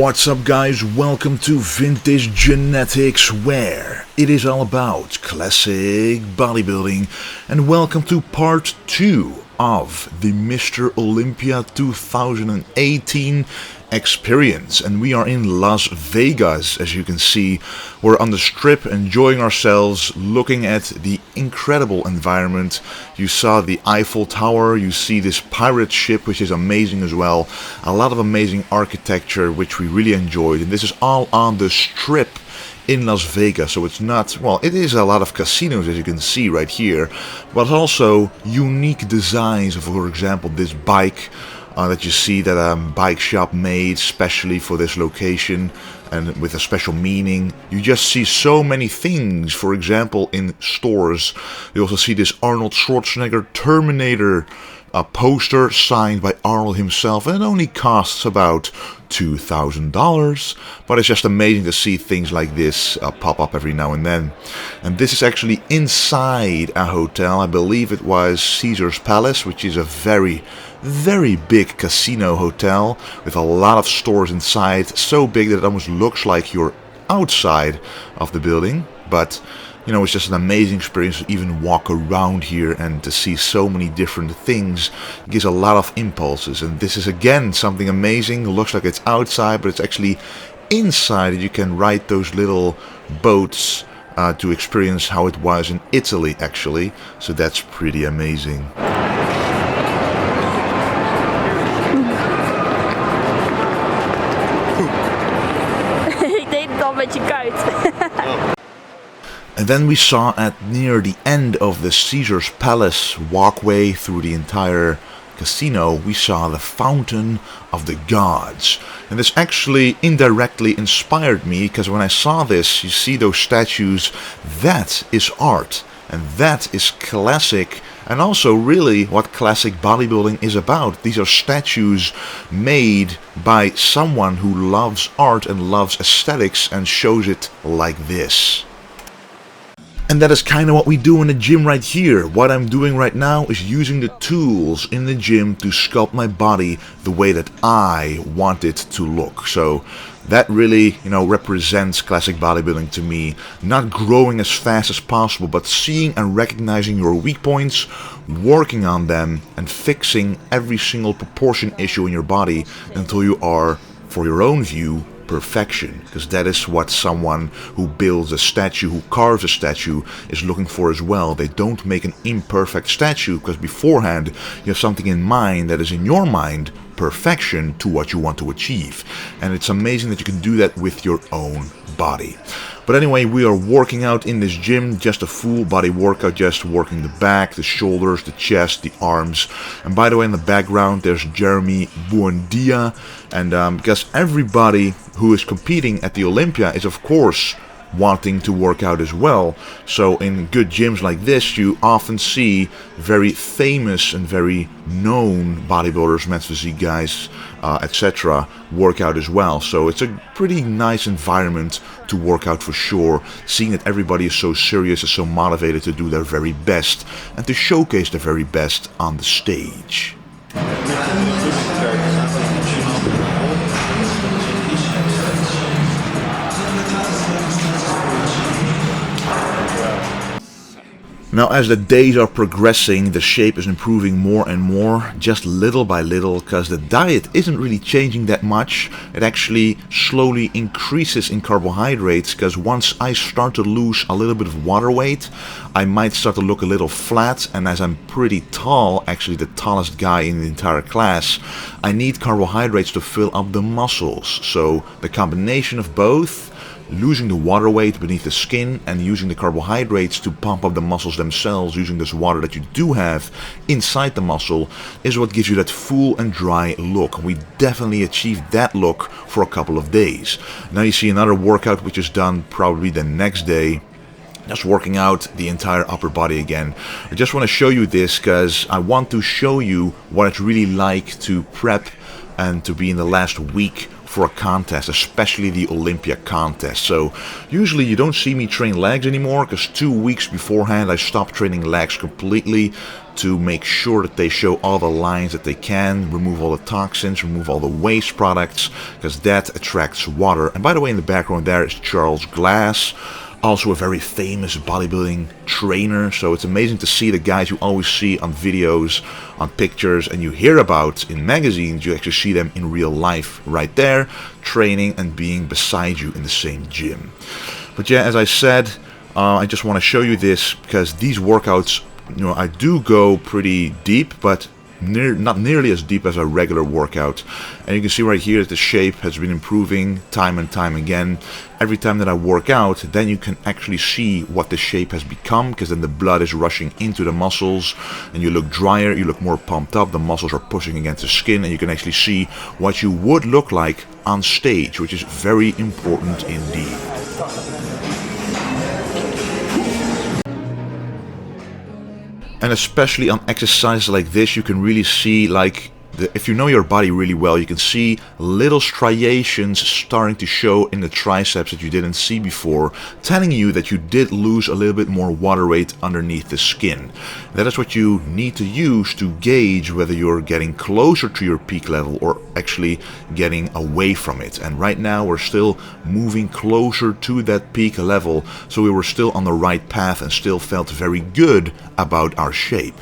What's up guys, welcome to Vintage Genetics, where it is all about classic bodybuilding, and welcome to part 2 of the Mr. Olympia 2018 experience. And we are in Las Vegas, as you can see. We're on the strip enjoying ourselves, looking at the incredible environment. You saw the Eiffel Tower, you see this pirate ship, which is amazing as well. A lot of amazing architecture, which we really enjoyed. And this is all on the strip in Las Vegas, so it's not, well, it is a lot of casinos, as you can see right here, but also unique designs. For example, this bike that you see that a bike shop made specially for this location and with a special meaning. You just see so many things. For example, in stores you also see this Arnold Schwarzenegger Terminator poster signed by Arnold himself, and it only costs about $2,000, but it's just amazing to see things like this pop up every now and then. And this is actually inside a hotel. I believe it was Caesar's Palace, which is a very big casino hotel with a lot of stores inside, so big that it almost looks like you're outside of the building. But you know, it's just an amazing experience to even walk around here and to see so many different things. It gives a lot of impulses, and this is again something amazing. It looks like it's outside, but it's actually inside. You can ride those little boats to experience how it was in Italy actually, so that's pretty amazing. Ik deed het al een beetje koud. And then we saw at near the end of the Caesar's Palace walkway through the entire casino, we saw the Fountain of the Gods. And this actually indirectly inspired me, because when I saw this, you see those statues, that is art. And that is classic, and also really what classic bodybuilding is about. These are statues made by someone who loves art and loves aesthetics and shows it like this. And that is kind of what we do in the gym right here. What I'm doing right now is using the tools in the gym to sculpt my body the way that I want it to look. So that really, you know, represents classic bodybuilding to me. Not growing as fast as possible, but seeing and recognizing your weak points, working on them, and fixing every single proportion issue in your body until you are, for your own view, perfection. Because that is what someone who builds a statue, who carves a statue, is looking for as well. They don't make an imperfect statue, because beforehand you have something in mind that is in your mind perfection to what you want to achieve. And it's amazing that you can do that with your own body. But anyway, we are working out in this gym, just a full body workout, just working the back, the shoulders, the chest, the arms. And by the way, in the background there's Jeremy Buendia, and because everybody who is competing at the Olympia is of course wanting to work out as well. So in good gyms like this, you often see very famous and very known bodybuilders, men's physique guys, etc. work out as well. So it's a pretty nice environment to work out for sure, seeing that everybody is so serious and so motivated to do their very best and to showcase their very best on the stage. Now, as the days are progressing, the shape is improving more and more, just little by little, because the diet isn't really changing that much. It actually slowly increases in carbohydrates, because once I start to lose a little bit of water weight, I might start to look a little flat, and as I'm pretty tall, actually the tallest guy in the entire class, I need carbohydrates to fill up the muscles. So the combination of both, losing the water weight beneath the skin and using the carbohydrates to pump up the muscles themselves, using this water that you do have inside the muscle, is what gives you that full and dry look. We definitely achieved that look for a couple of days. Now you see another workout which is done probably the next day, just working out the entire upper body again. I just want to show you this because I want to show you what it's really like to prep and to be in the last week for a contest, especially the Olympia contest. So usually you don't see me train legs anymore, because 2 weeks beforehand I stopped training legs completely to make sure that they show all the lines that they can, remove all the toxins, remove all the waste products, because that attracts water. And by the way, in the background there is Charles Glass, also a very famous bodybuilding trainer. So it's amazing to see the guys you always see on videos, on pictures, and you hear about in magazines. You actually see them in real life right there, training and being beside you in the same gym. But yeah, as I said, I just want to show you this because these workouts, you know, I do go pretty deep, but not nearly as deep as a regular workout. And you can see right here that the shape has been improving time and time again. Every time that I work out, then you can actually see what the shape has become, because then the blood is rushing into the muscles and you look drier, you look more pumped up, the muscles are pushing against the skin, and you can actually see what you would look like on stage, which is very important indeed. And especially on exercises like this, you can really see, like, if you know your body really well, you can see little striations starting to show in the triceps that you didn't see before, telling you that you did lose a little bit more water weight underneath the skin. That is what you need to use to gauge whether you're getting closer to your peak level or actually getting away from it. And right now we're still moving closer to that peak level, so we were still on the right path and still felt very good about our shape.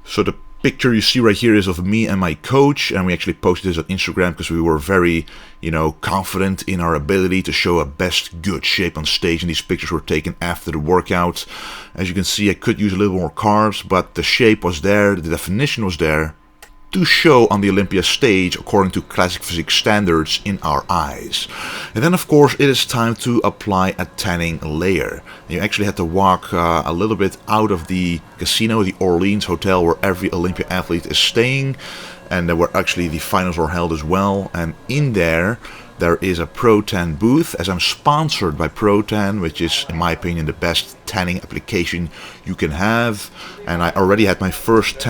So the picture you see right here is of me and my coach, and we actually posted this on Instagram because we were very, confident in our ability to show a best good shape on stage, and these pictures were taken after the workout. As you can see, I could use a little more carbs, but the shape was there, the definition was there to show on the Olympia stage according to classic physique standards in our eyes. And then of course it is time to apply a tanning layer. You actually had to walk a little bit out of the casino, the Orleans hotel where every Olympia athlete is staying, and where actually the finals were held as well. And in there is a Pro-Tan booth, as I'm sponsored by Pro-Tan, which is, in my opinion, the best tanning application you can have. And I already had my first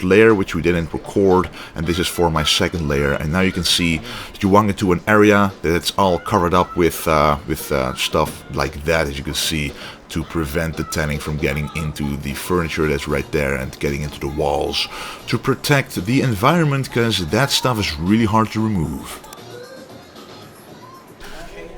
layer, which we didn't record, and this is for my second layer. And now you can see that you walk into an area that's all covered up with stuff like that, as you can see, to prevent the tanning from getting into the furniture that's right there and getting into the walls, to protect the environment, because that stuff is really hard to remove.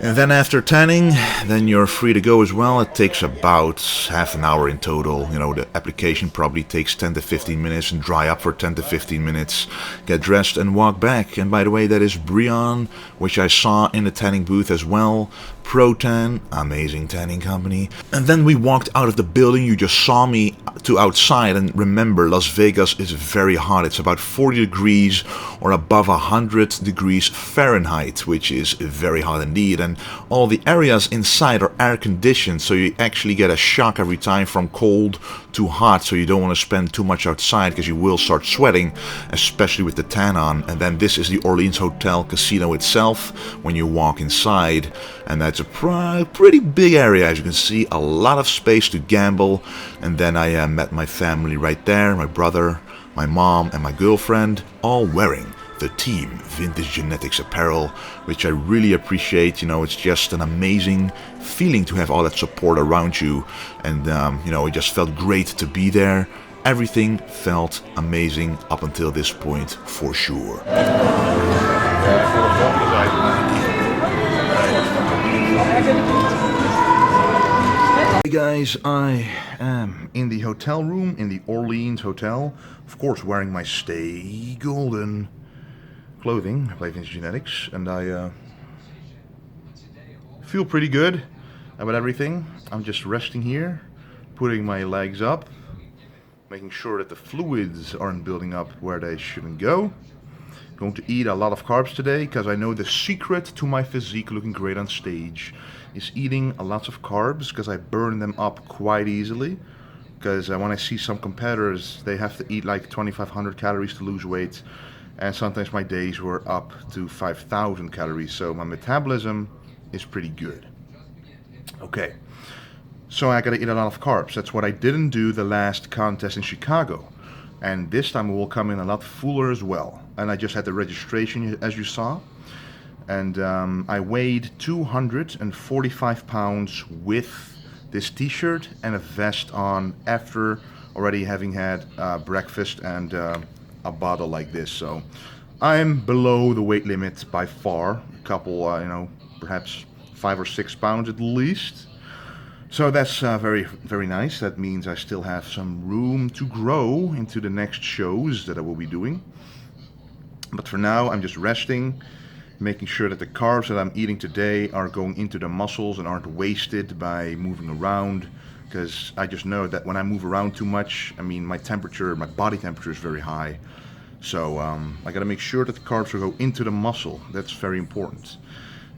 And then after tanning, then you're free to go as well. It takes about half an hour in total. The application probably takes 10 to 15 minutes, and dry up for 10 to 15 minutes. Get dressed and walk back. And by the way, that is Brian, which I saw in the tanning booth as well. Pro-Tan, amazing tanning company. And then we walked out of the building. You just saw me to outside, and remember, Las Vegas is very hot. It's about 40 degrees or above 100 degrees Fahrenheit, which is very hot indeed. And all the areas inside are air conditioned, so you actually get a shock every time from cold to hot. So you don't want to spend too much outside, because you will start sweating, especially with the tan on. And then this is the Orleans Hotel Casino itself when you walk inside, and that's a pretty big area. As you can see, a lot of space to gamble. And then I met my family right there, my brother, my mom, and my girlfriend, all wearing the Team Vintage Genetics apparel, which I really appreciate. It's just an amazing feeling to have all that support around you, and it just felt great to be there. Everything felt amazing up until this point, for sure. Hey guys, I am in the hotel room in the Orleans Hotel, of course wearing my Stay Golden clothing. I play Vintage Genetics, and I feel pretty good about everything. I'm just resting here, putting my legs up, making sure that the fluids aren't building up where they shouldn't go. Going to eat a lot of carbs today, because I know the secret to my physique looking great on stage is eating a lot of carbs, because I burn them up quite easily. Because when I see some competitors, they have to eat like 2,500 calories to lose weight, and sometimes my days were up to 5,000 calories, so my metabolism is pretty good. Okay, so I gotta eat a lot of carbs. That's what I didn't do the last contest in Chicago, and this time it will come in a lot fuller as well. and I just had the registration, as you saw. And I weighed 245 pounds with this t-shirt and a vest on after already having had breakfast and a bottle like this. So I'm below the weight limit by far, a couple, you know, perhaps 5 or 6 pounds at least. So that's very, very nice. That means I still have some room to grow into the next shows that I will be doing. But for now, I'm just resting, making sure that the carbs that I'm eating today are going into the muscles and aren't wasted by moving around. Because I just know that when I move around too much, I mean, my temperature, my body temperature is very high. So I gotta make sure that the carbs will go into the muscle. That's very important.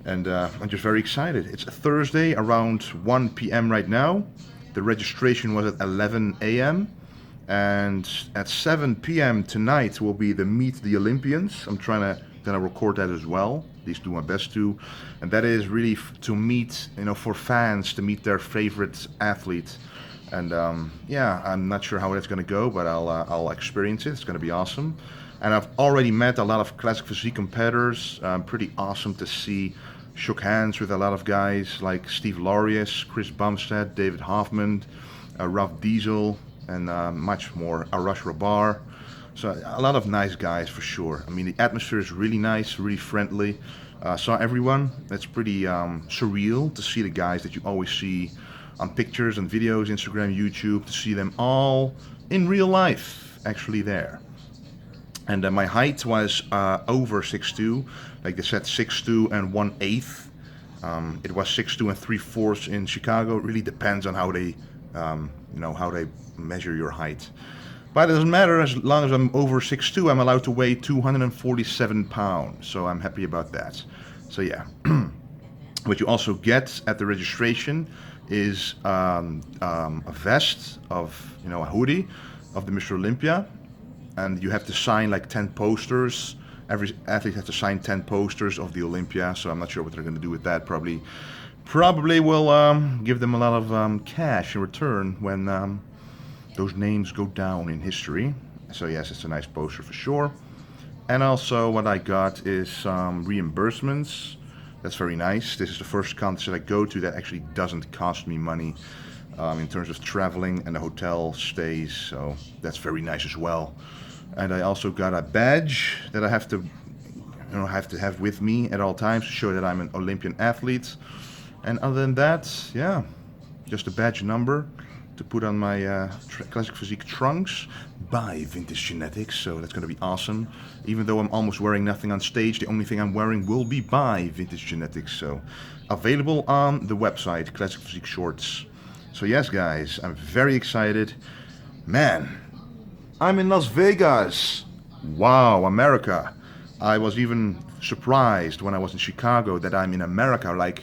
And I'm just very excited. It's a Thursday around 1 p.m. right now. The registration was at 11 a.m. And at 7 p.m. tonight will be the Meet the Olympians. I'm gonna record that as well. At least do my best to. And that is really to meet, you know, for fans to meet their favorite athlete. And yeah, I'm not sure how that's gonna go, but I'll experience it. It's gonna be awesome. And I've already met a lot of classic physique competitors. Pretty awesome to see. Shook hands with a lot of guys like Steve Laureus, Chris Bumstead, David Hoffman, Ralph Diesel, and much more. Arash Rabar. So a lot of nice guys for sure. I mean, the atmosphere is really nice, really friendly. Saw everyone. It's pretty surreal to see the guys that you always see on pictures and videos, Instagram, YouTube, to see them all in real life actually there. And my height was over 6'2", like they said, 6'2" and 1/8. It was 6'2" and 3/4 in Chicago. It really depends on how they, you know, how they measure your height. But it doesn't matter, as long as I'm over 6'2", I'm allowed to weigh 247 pounds. So I'm happy about that. So yeah, what you also get at the registration is a vest of, you know, a hoodie of the Mr. Olympia. And you have to sign like 10 posters. Every athlete has to sign 10 posters of the Olympia. So I'm not sure what they're going to do with that. Probably will give them a lot of cash in return when those names go down in history. So yes, it's a nice poster for sure. And also what I got is some reimbursements. That's very nice. This is the first contest that I go to that actually doesn't cost me money in terms of traveling and the hotel stays. So that's very nice as well. And I also got a badge that I have to, you know, have with me at all times to show that I'm an Olympian athlete. And other than that, yeah, just a badge number to put on my Classic Physique trunks by Vintage Genetics. So that's going to be awesome. Even though I'm almost wearing nothing on stage, the only thing I'm wearing will be by Vintage Genetics. So available on the website, Classic Physique Shorts. So yes, guys, I'm very excited. Man, I'm in Las Vegas. Wow, America. I was even surprised when I was in Chicago that I'm in America. Like,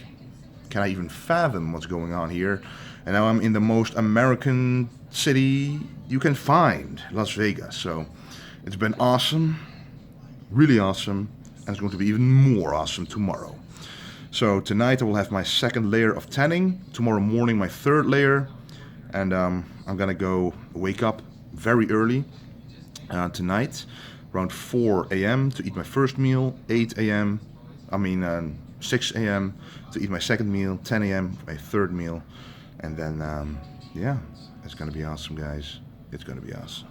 can I even fathom what's going on here? And now I'm in the most American city you can find, Las Vegas. So it's been awesome, really awesome, and it's going to be even more awesome tomorrow. So tonight I will have my second layer of tanning. Tomorrow morning my third layer. And I'm gonna go wake up very early tonight, around 4 a.m. to eat my first meal, 6 a.m. to eat my second meal, 10 a.m. my third meal. And then, yeah, it's gonna be awesome, guys. It's gonna be awesome.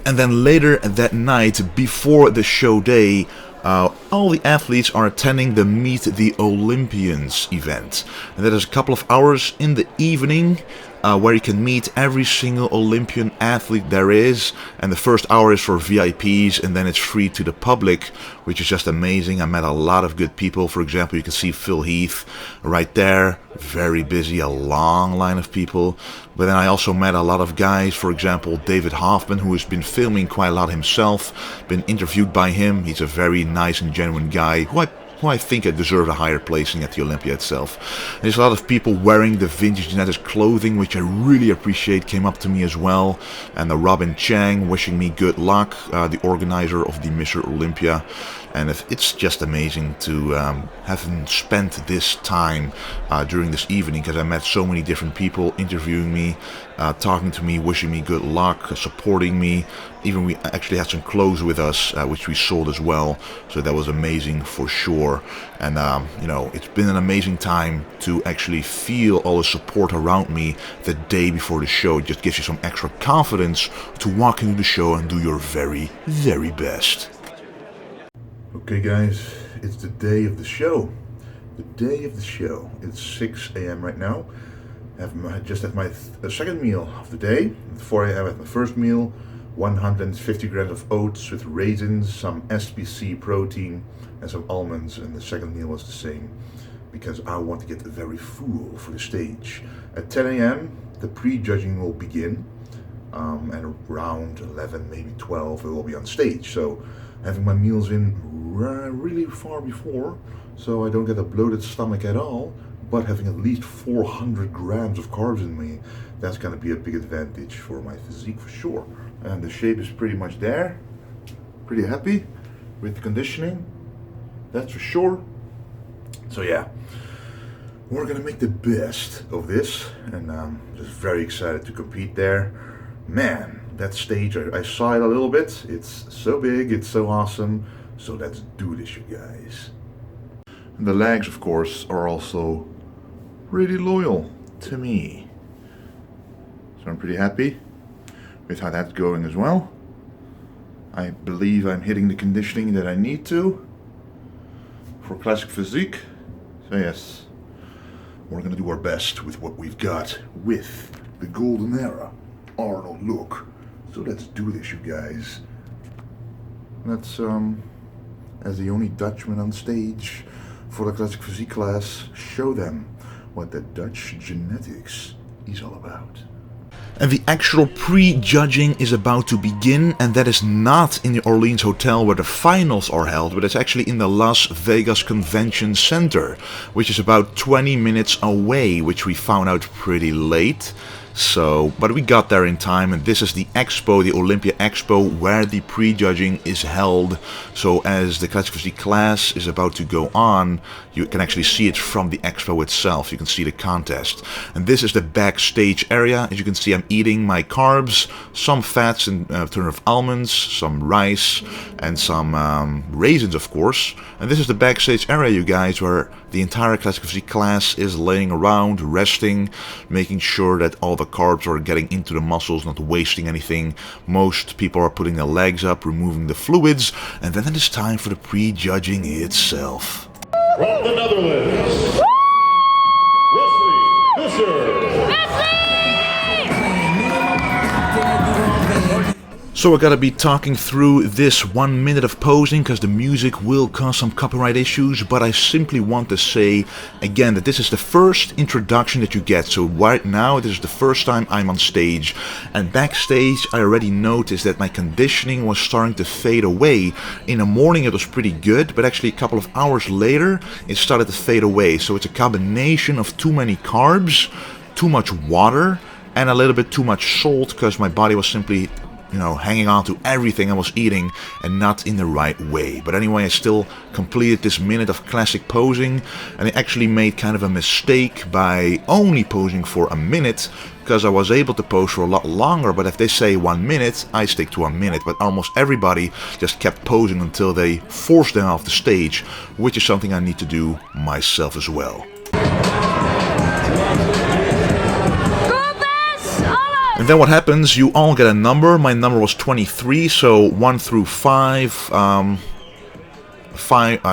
And then later that night, before the show day, all the athletes are attending the Meet the Olympians event. And that is a couple of hours in the evening where you can meet every single Olympian athlete there is. And the first hour is for VIPs and then it's free to the public, which is just amazing. I met a lot of good people. For example, you can see Phil Heath right there. Very busy, a long line of people. But then I also met a lot of guys, for example, David Hoffman, who has been filming quite a lot himself, been interviewed by him. He's a very nice and genuine guy who I think I deserve a higher placing at the Olympia itself. And there's a lot of people wearing the Vintage Genetics clothing, which I really appreciate, came up to me as well. And Robin Chang wishing me good luck, the organizer of the Mr. Olympia. and it's just amazing to have spent this time during this evening, because I met so many different people interviewing me, talking to me, wishing me good luck, supporting me. Even we actually had some clothes with us, which we sold as well, so that was amazing for sure. And you know, it's been an amazing time to actually feel all the support around me the day before the show. It just gives you some extra confidence to walk into the show and do your very, very best. Okay guys, it's the day of the show. The day of the show. It's 6 a.m. right now. I just had my second meal of the day. At 4 a.m. I had my first meal. 150 grams of oats with raisins, some SPC protein, and some almonds. And the second meal was the same, because I want to get very full for the stage. At 10 a.m. the prejudging will begin, and around 11, maybe 12, it will be on stage. So having my meals in really far before, so I don't get a bloated stomach at all, but having at least 400 grams of carbs in me, that's going to be a big advantage for my physique for sure. And the shape is pretty much there. Pretty happy with the conditioning, that's for sure. So yeah, we're gonna make the best of this, and I'm just very excited to compete there. Man, that stage, I saw it a little bit. It's so big, it's so awesome. So let's do this, you guys. And the legs, of course, are also really loyal to me. So I'm pretty happy with how that's going as well. I believe I'm hitting the conditioning that I need to for classic physique. So yes, we're gonna do our best with what we've got with the golden era Arnold look. So let's do this, you guys. Let's as the only Dutchman on stage for the classic physique class, show them what the Dutch genetics is all about. And the actual prejudging is about to begin, and that is not in the Orleans Hotel where the finals are held, but it's actually in the Las Vegas Convention Center, which is about 20 minutes away, which we found out pretty late. So, but we got there in time, and this is the expo, the Olympia Expo, where the prejudging is held. So as the classic physique class is about to go on, you can actually see it from the expo itself. You can see the contest. And this is the backstage area. As you can see, I'm eating my carbs, some fats in terms of almonds, some rice, and some raisins, of course. And this is the backstage area, you guys, where the entire classic physique class is laying around, resting, making sure that all the carbs are getting into the muscles, not wasting anything. Most people are putting their legs up, removing the fluids, and then it is time for the prejudging itself. From the Netherlands, Wesley Vissers. So I gotta be talking through this 1 minute of posing because the music will cause some copyright issues, but I simply want to say again that this is the first introduction that you get. So right now this is the first time I'm on stage, and backstage I already noticed that my conditioning was starting to fade away. In the morning it was pretty good, but actually a couple of hours later it started to fade away. So it's a combination of too many carbs, too much water, and a little bit too much salt, because my body was simply, you know, hanging on to everything I was eating and not in the right way. But anyway, I still completed this minute of classic posing, and I actually made kind of a mistake by only posing for a minute, because I was able to pose for a lot longer. But if they say 1 minute, I stick to 1 minute. But almost everybody just kept posing until they forced them off the stage, which is something I need to do myself as well. And then what happens, you all get a number. My number was 23, so 1 through 5,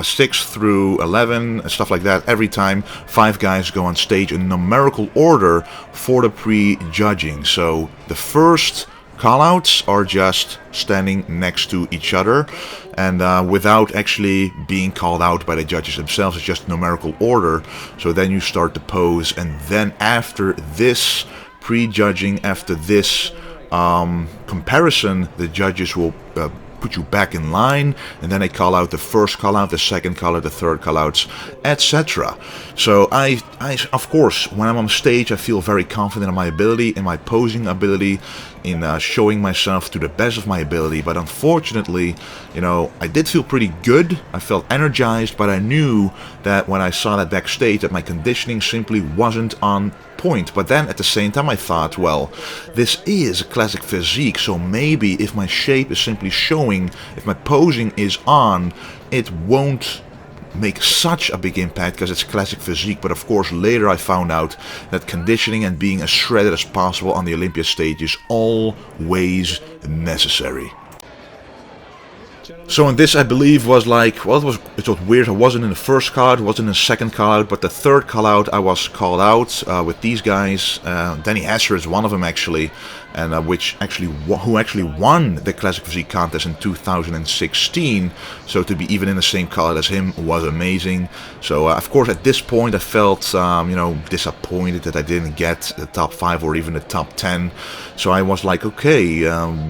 6 through 11, stuff like that. Every time 5 guys go on stage in numerical order for the prejudging. So the first callouts are just standing next to each other, and without actually being called out by the judges themselves. It's just numerical order. So then you start to pose, and then after this prejudging, after this comparison, the judges will put you back in line, and then they call out the first call out, the second call out, the third call outs, etc. So I of course, when I'm on stage, I feel very confident in my ability, in my posing ability, in showing myself to the best of my ability. But unfortunately, you know, I did feel pretty good. I felt energized, but I knew that when I saw that backstage, that my conditioning simply wasn't on point. But then at the same time I thought, well, this is a classic physique, so maybe if my shape is simply showing, if my posing is on, it won't make such a big impact because it's classic physique. But of course later I found out that conditioning and being as shredded as possible on the Olympia stage is always necessary. So in this, I believe, was like, well, it was weird. I wasn't in the first call out, wasn't in the second call out, but the third call out I was called out with these guys. Danny Hasser is one of them actually, and who actually won the Classic Physique contest in 2016. So to be even in the same call out as him was amazing. So of course at this point I felt you know, disappointed that I didn't get the top 5 or even the top 10. So I was like, okay,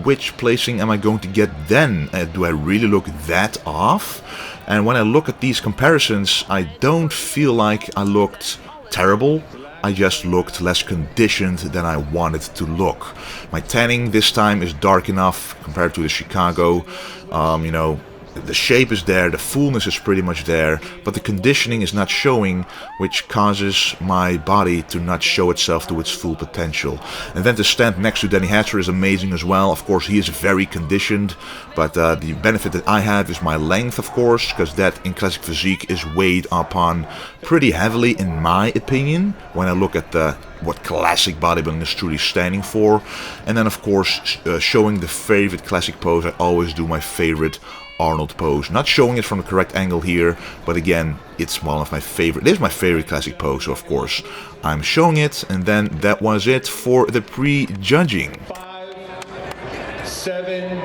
which placing am I going to get then? Do I really look that off? And when I look at these comparisons, I don't feel like I looked terrible. I just looked less conditioned than I wanted to look. My tanning this time is dark enough compared to the Chicago. You know, the shape is there, the fullness is pretty much there, but the conditioning is not showing, which causes my body to not show itself to its full potential. And then to stand next to Danny Hatcher is amazing as well. Of course, he is very conditioned, but the benefit that I have is my length, of course, because that in classic physique is weighed upon pretty heavily, in my opinion, when I look at what classic bodybuilding is truly standing for. And then, of course, showing the favorite classic pose. I always do my favorite Arnold pose. Not showing it from the correct angle here, but again, it's one of my favorite. This is my favorite classic pose, so of course I'm showing it. And then that was it for the prejudging. 5, 7,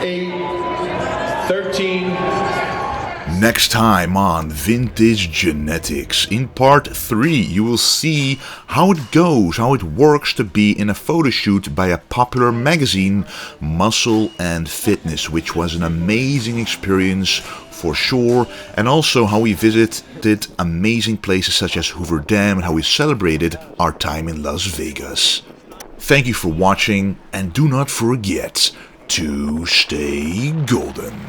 8, 13. Next time on Vintage Genetics, in part 3, you will see how it goes, how it works to be in a photo shoot by a popular magazine, Muscle and Fitness, which was an amazing experience for sure, and also how we visited amazing places such as Hoover Dam and how we celebrated our time in Las Vegas. Thank you for watching, and do not forget to stay golden.